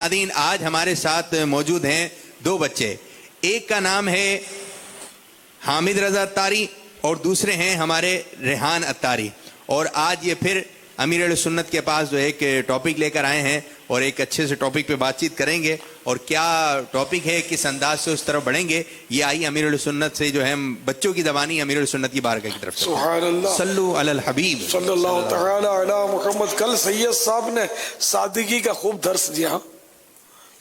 नाज़रीन आज हमारे साथ मौजूद हैं दो बच्चे, एक का नाम है हामिद रज़ा अत्तारी और दूसरे हैं हमारे रेहान अत्तारी। और आज ये फिर अमीर अहले सुन्नत के पास जो एक टॉपिक लेकर आए हैं और एक अच्छे से टॉपिक पे बातचीत करेंगे। और क्या टॉपिक है, किस अंदाज से उस तरफ बढ़ेंगे, ये आई अमीर अहले सुन्नत से जो है बच्चों की ज़बानी अमीर अहले सुन्नत की बारगाह की तरफ से। सुभान अल्लाह, सल्लु अलल हबीब सल्लल्लाहु तआला अला मुहम्मद। कल सैयद साहब ने सादगी का खूब दर्स दिया।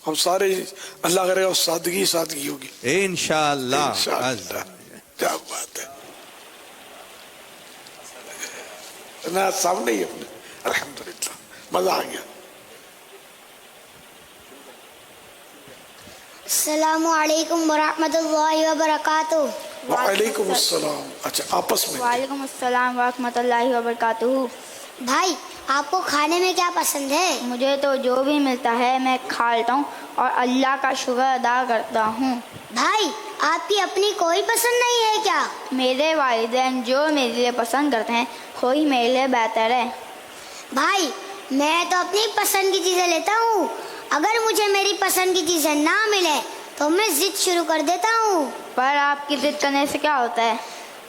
हम सारे अल्लाह करेगा सादगी सादगी होगी इंशाअल्लाह। इंशाअल्लाह। क्या बात है ना, सामने ही अपने अल्हम्दुलिल्लाह मजा आ गया। अस्सलामु अलैकुम वरहमतुल्लाहि वबरकातुहू। वालेकुम अस्सलाम। अच्छा आपस में वालेकुम अस्सलाम वरहमतुल्लाहि वबरकातुहू। भाई आपको खाने में क्या पसंद है? मुझे तो जो भी मिलता है मैं खा लेता हूँ और अल्लाह का शुक्र अदा करता हूँ। भाई आपकी अपनी कोई पसंद नहीं है क्या? मेरे वालिदैन जो मेरे लिए पसंद करते हैं वही मेरे लिए बेहतर है। भाई मैं तो अपनी पसंद की चीज़ें लेता हूँ, अगर मुझे मेरी पसंद की चीज़ें ना मिले तो मैं जिद शुरू कर देता हूँ। पर आपकी जिद करने से क्या होता है?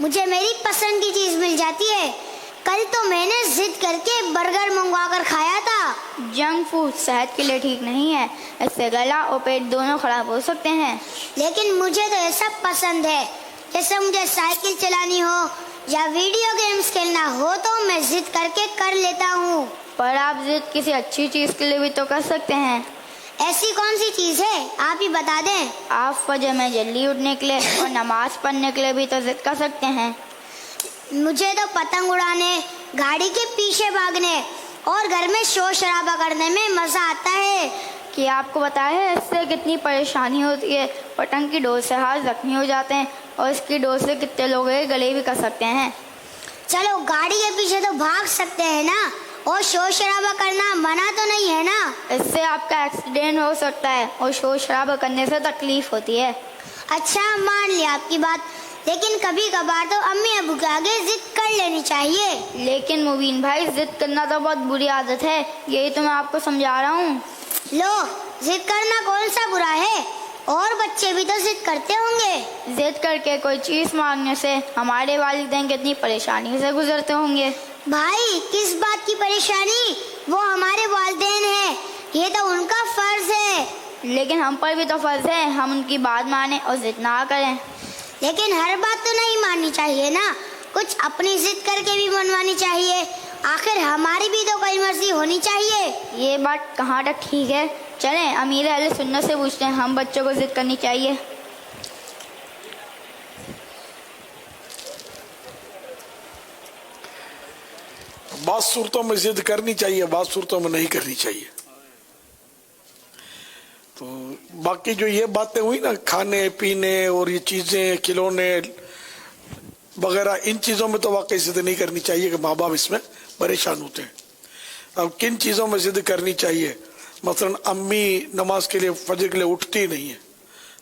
मुझे मेरी पसंद की चीज़ मिल जाती है। कल तो मैंने जिद करके बर्गर मंगवा कर खाया था। जंक फूड सेहत के लिए ठीक नहीं है, इससे गला और पेट दोनों खराब हो सकते हैं। लेकिन मुझे तो ये सब पसंद है। जैसे मुझे साइकिल चलानी हो या वीडियो गेम्स खेलना हो तो मैं जिद करके कर लेता हूँ। पर आप जिद किसी अच्छी चीज़ के लिए भी तो कर सकते हैं। ऐसी कौन सी चीज़ है, आप ही बता दें। आप फजर में जल्दी उठने के लिए और नमाज पढ़ने के लिए भी तो जिद कर सकते हैं। मुझे तो पतंग उड़ाने, गाड़ी के पीछे भागने और घर में शोर शराबा करने में मज़ा आता है। कि आपको पता है इससे कितनी परेशानी होती है। पतंग की डोर से हाथ जख्मी हो जाते हैं और इसकी डोर से कितने लोग गले भी कर सकते हैं। चलो गाड़ी के पीछे तो भाग सकते हैं ना, और शोर शराबा करना मना तो नहीं है ना। इससे आपका एक्सीडेंट हो सकता है और शोर शराबा करने से तकलीफ होती है। अच्छा मान लिया आपकी बात, लेकिन कभी कभार तो अम्मी अबू के आगे जिद कर लेनी चाहिए। लेकिन मुबीन भाई जिद करना तो बहुत बुरी आदत है, यही तो मैं आपको समझा रहा हूँ। लो, जिद करना कौन सा बुरा है, और बच्चे भी तो जिद करते होंगे। जिद करके कोई चीज़ मांगने से हमारे वालिदैन कितनी परेशानी से गुजरते होंगे। भाई किस बात की परेशानी, वो हमारे वालिदैन हैं, ये तो उनका फर्ज है। लेकिन हम पर भी तो फर्ज है हम उनकी बात माने और जिद ना करें। लेकिन हर बात तो नहीं माननी चाहिए ना, कुछ अपनी जिद करके भी मनवानी चाहिए। आखिर हमारी भी तो कोई मर्जी होनी चाहिए। ये बात कहाँ तक ठीक है? चलें अमीर अहले सुन्नत से पूछते हैं, हम बच्चों को जिद करनी चाहिए। बात सूरतों में जिद करनी चाहिए, बात सूरतों में नहीं करनी चाहिए। तो बाकी जो ये बातें हुई ना, खाने पीने और ये चीजें खिलौने वगैरह, इन चीजों में तो वाकई जिद नहीं करनी चाहिए कि माँ बाप इसमें परेशान होते हैं। अब किन चीजों में जिद करनी चाहिए, मसलन अम्मी नमाज के लिए फजर के लिए उठती नहीं है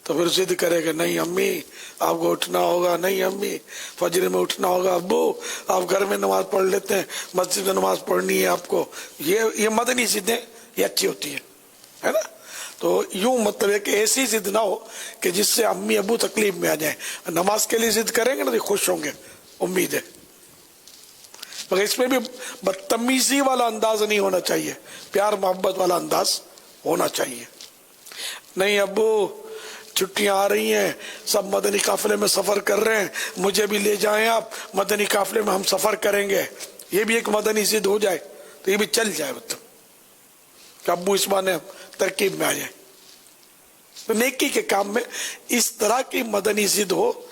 तो फिर जिद करेगा नहीं अम्मी आपको उठना होगा, नहीं अम्मी फजर में उठना होगा, अब्बू आप घर में नमाज पढ़ लेते हैं, मस्जिद में नमाज पढ़नी है आपको। ये मदनी जिदें ये अच्छी होती है ना। तो यूं मतलब है कि ऐसी जिद ना हो कि जिससे अम्मी अबू तकलीफ में आ जाए। नमाज के लिए जिद करेंगे ना तो खुश होंगे, उम्मीद है। मगर इसमें भी बदतमीजी वाला अंदाज नहीं होना चाहिए, प्यार मोहब्बत वाला अंदाज होना चाहिए। नहीं अबू छुट्टियां आ रही हैं, सब मदनी काफिले में सफर कर रहे हैं, मुझे भी ले जाएं आप, मदनी काफिले में हम सफर करेंगे। ये भी एक मदनी जिद हो जाए तो ये भी चल जाए, मतलब अब्बू इस बहाने तरकीब में आ जाए। तो नेकी के काम में इस तरह की मदनी जिद हो,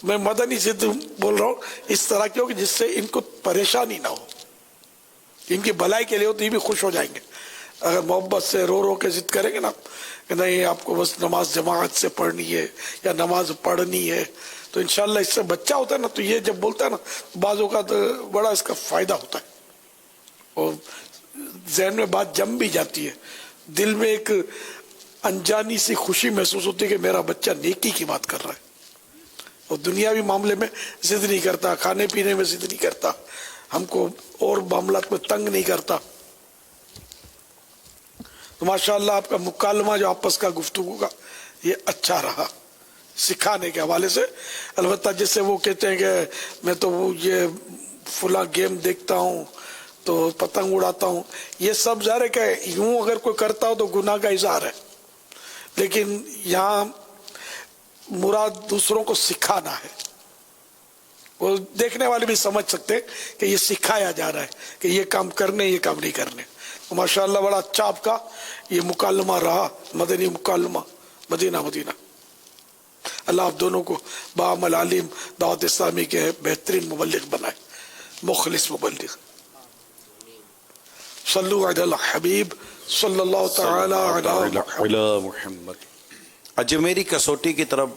मैं मदनी जिद बोल रहा हूँ इस तरह की हो कि जिससे इनको परेशानी ना हो, इनकी भलाई के लिए हो तो ये भी खुश हो जाएंगे। अगर मोहब्बत से रो रो के जिद करेंगे ना कि नहीं आपको बस नमाज जमात से पढ़नी है या नमाज पढ़नी है, तो इंशाल्लाह इससे बच्चा होता है ना, तो ये जब बोलता है ना बाजों का तो बड़ा इसका फायदा होता है और ज़हन में बात जम भी जाती है, दिल में एक अनजानी सी खुशी महसूस होती है कि मेरा बच्चा नेकी की बात कर रहा है और दुनियावी मामले में जिद नहीं करता, खाने पीने में जिद नहीं करता, हमको और मामलात में तंग नहीं करता। تو ماشاءاللہ آپ کا مکالمہ جو آپس کا گفتگو کا یہ اچھا رہا سکھانے کے حوالے سے. البتہ جیسے وہ کہتے ہیں کہ میں تو یہ فلاں گیم دیکھتا ہوں تو پتنگ اڑاتا ہوں، یہ سب ظاہر ہے کہ یوں اگر کوئی کرتا ہو تو گناہ کا اظہار ہے، لیکن یہاں مراد دوسروں کو سکھانا ہے. وہ دیکھنے والے بھی سمجھ سکتے ہیں کہ یہ سکھایا جا رہا ہے کہ یہ کام کرنے یہ کام نہیں کرنے. تو ماشاءاللہ بڑا اچھا آپ کا یہ مکالمہ رہا، مدنی مکالمہ مدینہ مدینہ. اللہ آپ دونوں کو بعمل عالم دعوت اسلامی کے بہترین مبلغ بنائے، مخلص مبلغ. صلو علی الحبیب صلی اللہ تعالی علی علی محمد. اجمیری کسوٹی کی طرف